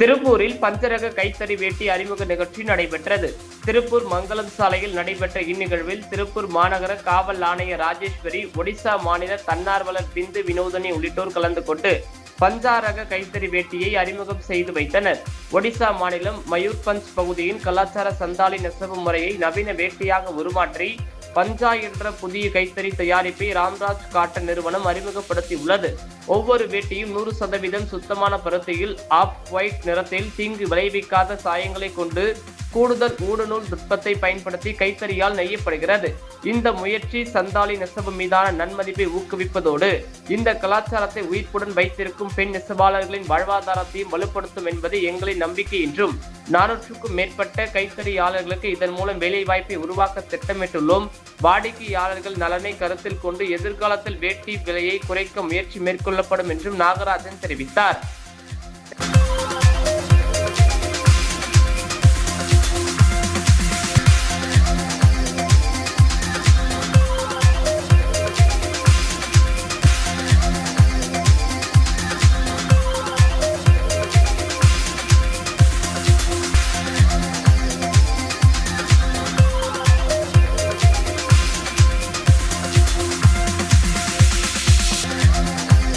திருப்பூரில் பஞ்சரக கைத்தறி வேட்டி அறிமுக நிகழ்ச்சி நடைபெற்றது. திருப்பூர் மங்கலம் சாலையில் நடைபெற்ற இந்நிகழ்வில் திருப்பூர் மாநகர காவல் ஆணையர் ராஜேஸ்வரி, ஒடிசா மாநில தன்னார்வலர் பிந்து வினோதனி உள்ளிட்டோர் கலந்து கொண்டு பஞ்சாரக கைத்தறி வேட்டியை அறிமுகம் செய்து வைத்தனர். ஒடிசா மாநிலம் மயூர்பஞ்ச் பகுதியின் கலாச்சார சந்தாலி நெசவு முறையை நவீன வேட்டியாக உருமாற்றி பஞ்சா என்ற புதிய கைத்தறி தயாரிப்பை ராம்ராஜ் காட்டன் நிறுவனம் அறிமுகப்படுத்தியுள்ளது. ஒவ்வொரு வேட்டியும் 100% சுத்தமான பருத்தியில் ஆப் ஒயிட் நிறத்தில் தீங்கு விளைவிக்காத சாயங்களை கொண்டு கூடுதல் ஊடுநூல் நுட்பத்தை பயன்படுத்தி கைத்தறியால் நெய்யப்படுகிறது. இந்த முயற்சி சந்தாலி நெசவு மீதான நன்மதிப்பை ஊக்குவிப்பதோடு இந்த கலாச்சாரத்தை உயிர்ப்புடன் வைத்திருக்கும் பெண் நெசவாளர்களின் வாழ்வாதாரத்தையும் வலுப்படுத்தும் என்பது எங்களின் நம்பிக்கை என்றும் 400க்கும் மேற்பட்ட கைத்தறியாளர்களுக்கு இதன் மூலம் வேலைவாய்ப்பை உருவாக்க திட்டமிட்டுள்ளோம். வாடிக்கையாளர்கள் நலனை கருத்தில் கொண்டு எதிர்காலத்தில் வேட்டி விலையை குறைக்க முயற்சி மேற்கொள்ளப்படும் என்றும் நாகராஜன் தெரிவித்தார்.